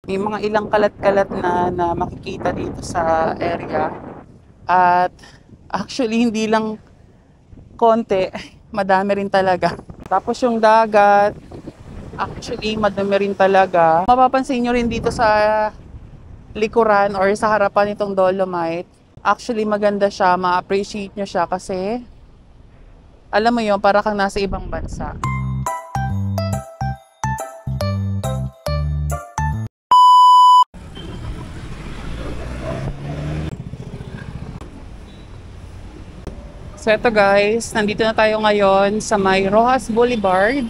May mga ilang kalat-kalat na makikita dito sa area. At actually, hindi lang konti, madami rin talaga. Tapos yung dagat, actually, madami rin talaga. Mapapansin nyo rin dito sa likuran or sa harapan nitong Dolomite. Actually, maganda siya. Ma-appreciate nyo siya kasi alam mo yun, para kang nasa ibang bansa. So eto guys, nandito na tayo ngayon sa may Roxas Boulevard.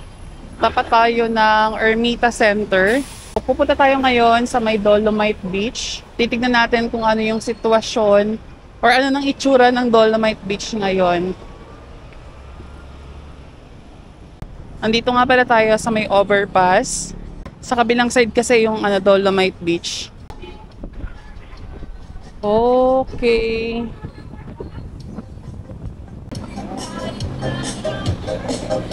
Tapat tayo ng Ermita Center. Pupunta tayo ngayon sa may Dolomite Beach. Titignan natin kung ano yung sitwasyon or ano nang itsura ng Dolomite Beach ngayon. Andito nga pala tayo sa may overpass. Sa kabilang side kasi yung Dolomite Beach. Okay.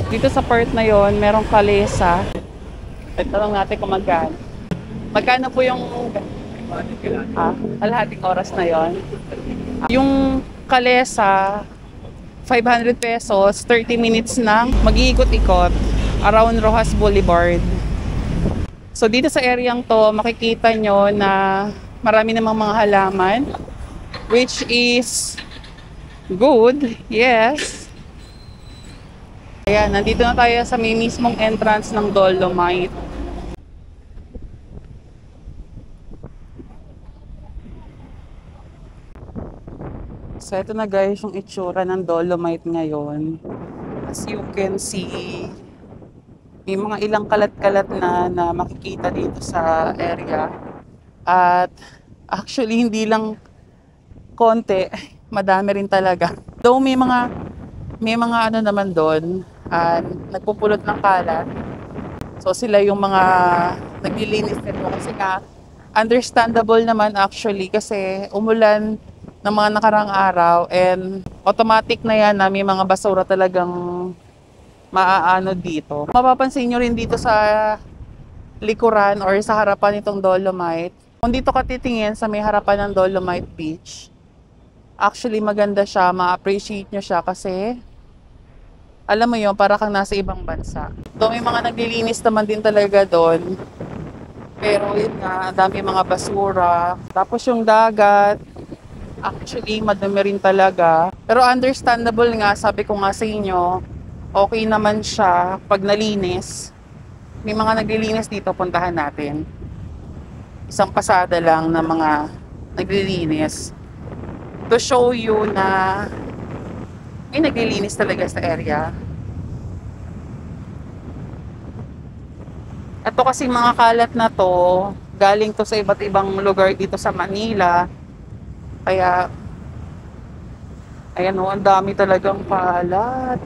Dito sa part na yon, merong kalesa. Tanong natin kung magkano. Magkano po yung kalahating oras na yon? Yung kalesa, 500 pesos, 30 minutes na mag-iikot-ikot around Roxas Boulevard. So dito sa areang to, makikita nyo na marami namang mga halaman, which is good, yes. Ayan, nandito na tayo sa may mismong entrance ng Dolomite. So ito na guys yung itsura ng Dolomite ngayon. As you can see, may mga ilang kalat-kalat na makikita dito sa area. At actually hindi lang konti, madami rin talaga. Though may mga ano naman doon, nagpupulot ng kalat. So sila yung mga naglilinis nito kasi nga understandable naman actually kasi umulan ng mga nakarang araw and automatic na yan na may mga basura talagang maaano dito. Mapapansin nyo rin dito sa likuran or sa harapan nitong Dolomite. Kung dito ka titingin sa may harapan ng Dolomite Beach, actually maganda siya, ma-appreciate nyo siya kasi alam mo yun, para kang nasa ibang bansa. Though may mga naglilinis naman din talaga doon. Pero yun nga, dami mga basura. Tapos yung dagat, actually madami rin talaga. Pero understandable nga, sabi ko nga sa inyo, okay naman siya pag nalinis. May mga naglilinis dito, puntahan natin. Isang pasada lang na mga naglilinis. To show you na may naglilinis talaga sa area. Ito kasi mga kalat na to, galing to sa iba't ibang lugar dito sa Manila. Kaya, ayan o, ang dami talagang kalat.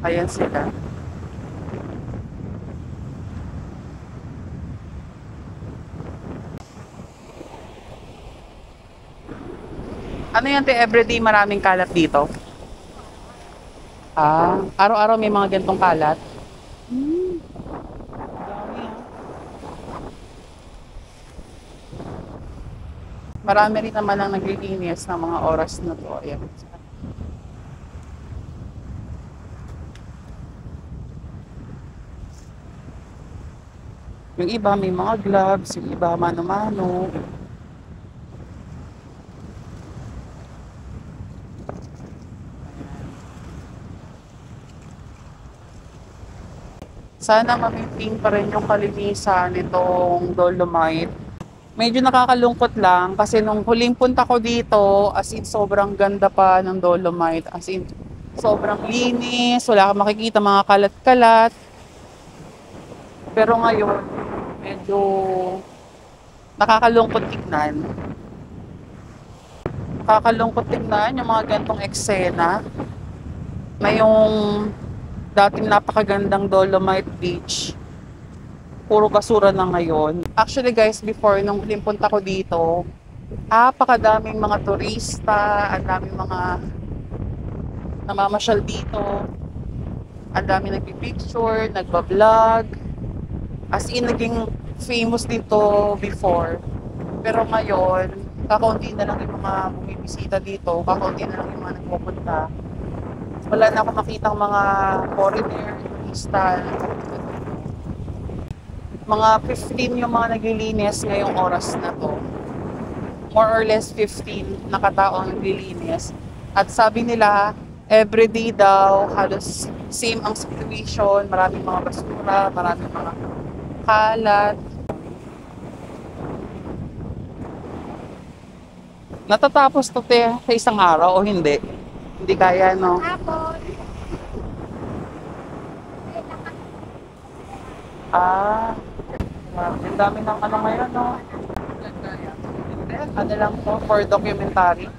Ayan sila. Ano yan, te? Everyday maraming kalat dito? Araw-araw may mga gantong kalat? Dami ah. Marami rin naman ang naglilinis ng mga oras na to. Ayan. Yung iba may mga gloves, yung iba mano-mano. Sana ma-maintain pa rin yung kalinisan nitong Dolomite. Medyo nakakalungkot lang kasi nung huling punta ko dito, as in sobrang ganda pa ng Dolomite. As in sobrang linis, wala kang makikita mga kalat-kalat. Pero ngayon, medyo nakakalungkot tignan. Nakakalungkot tignan yung mga gantong eksena na yung dating napakagandang Dolomite Beach, puro basura na ngayon. Actually guys, before, nung huling punta ko dito, napakadaming mga turista, ang daming mga namamasyal dito. Ang dami nagpipicture, nagbablog. As in, naging famous dito before. Pero ngayon, kakaunti na lang yung mga bumibisita dito, kakaunti na lang yung mga nagpupunta. Wala na ako makitang mga foreigner, turista. Mga 15 yung mga naglilinis ngayong oras na to. More or less 15 na katao ang naglilinis. At sabi nila, everyday daw, halos same ang situation. Maraming mga basura, maraming mga kalat. Natatapos to te sa isang araw o hindi? Hindi kaya, no? Ah, ang dami ng ano ngayon, no? Hindi, ano lang to, for documentary.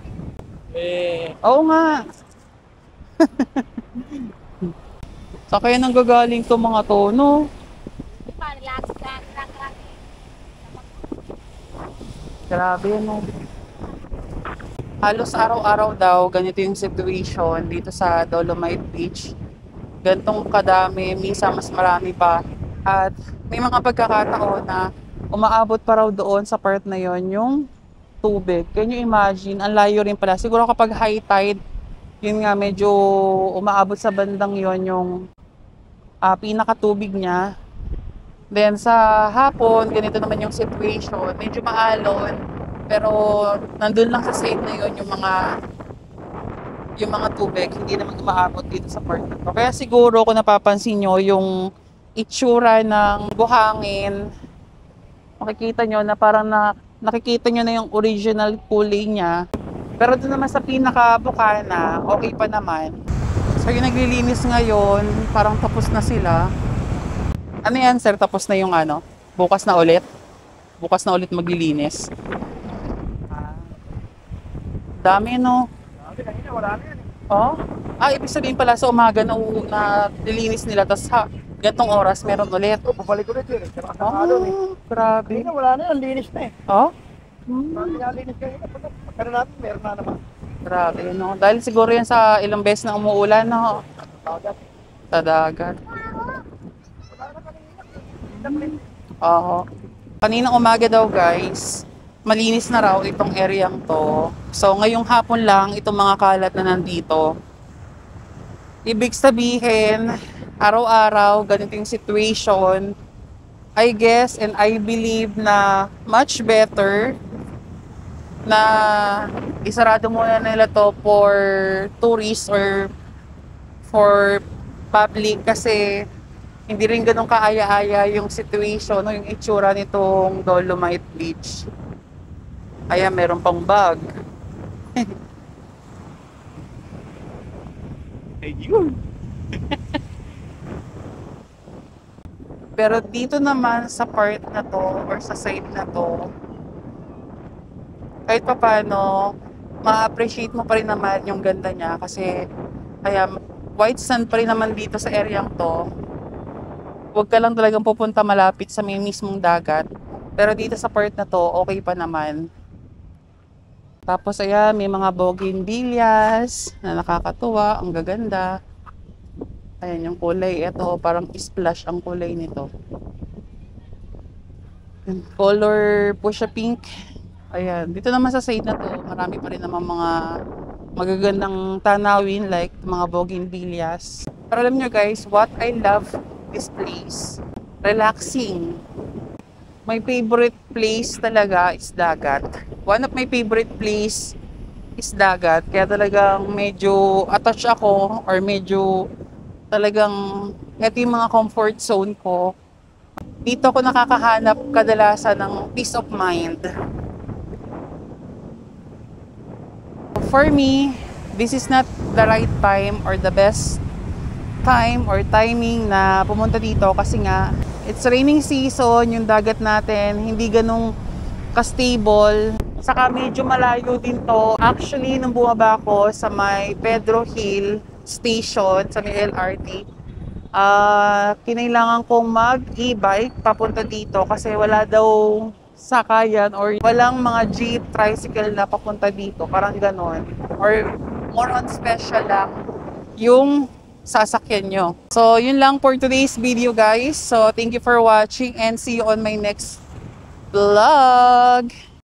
Oo nga. Sa kaya nanggagaling to mga to, no? Grabe, no? Halos araw-araw daw, ganito yung situation dito sa Dolomite Beach. Gantong kadami, minsan mas marami pa. At may mga pagkakataon na umaabot pa raw doon sa part na yon yung tubig. Can you imagine? Ang layo rin pala. Siguro kapag high tide, yun nga medyo umaabot sa bandang yon yung pinakatubig niya. Then sa hapon, ganito naman yung situation. Medyo maalon, pero nandun lang sa side na yon yung mga tubig, hindi naman umaabot dito sa part na to. Kaya siguro kung napapansin nyo, yung itsura ng buhangin, makikita nyo na parang nakikita nyo na yung original kulay niya. Pero doon naman sa pinaka-bukana, okay pa naman. So yung naglilinis ngayon, parang tapos na sila. Ano yan, sir? Tapos na yung ano? Bukas na ulit? Bukas na ulit maglilinis? Dami, no? Wala na yan. Oh? Ibig sabihin pala sa umaga na nilinis nila, tapos gantong oras meron ulit. Babalik ulit yun. Tsaka sa alon eh. Grabe. Kanina wala na yan, linis na eh. Oh? Linis kayo. Pagkano natin, meron na naman. Grabe, no? Dahil siguro yan sa ilang beses na umuulan, no? Dagat. Sa dagat. Wala na kanina. Oo. Kaninang umaga daw, guys, malinis na raw itong areang to. So, ngayong hapon lang, itong mga kalat na nandito. Ibig sabihin, araw-araw, ganito yung situation. I guess and I believe na much better na isarado muna nila to for tourists or for public kasi hindi rin ganun kaaya-aya yung situation, no, yung itsura nitong Dolomite Beach. Kaya meron pang bag. Ayun. Pero dito naman sa part na to or sa side na to, kahit pa paano, ma-appreciate mo pa rin naman yung ganda niya kasi kaya white sand pa rin naman dito sa area to. Huwag ka lang talagang pupunta malapit sa may mismong dagat. Pero dito sa part na to, okay pa naman. Tapos ayan, may mga bougainvilleas na nakakatuwa, ang gaganda. Ayan yung kulay, ito parang splash ang kulay nito. Color po siya pink. Ayan, dito naman sa side na to, marami pa rin naman mga magagandang tanawin like mga bougainvilleas. Pero alam nyo guys, what I love this place, relaxing. My favorite place talaga is dagat. One of my favorite place is dagat. Kaya talagang medyo attached ako or medyo talagang ito yung mga comfort zone ko. Dito ako nakakahanap kadalasan ng peace of mind. For me, this is not the right time or the best time or timing na pumunta dito kasi nga it's raining season, yung dagat natin hindi ganong ka-stable. Saka medyo malayo din to. Actually, nung bumaba ako sa may Pedro Hill Station, sa may LRT, kinailangan kong mag-e-bike papunta dito kasi wala daw sakayan or walang mga jeep, tricycle na papunta dito. Parang ganon. Or more on special lang yung sasakyan nyo. So, yun lang for today's video, guys. So, thank you for watching and see you on my next vlog.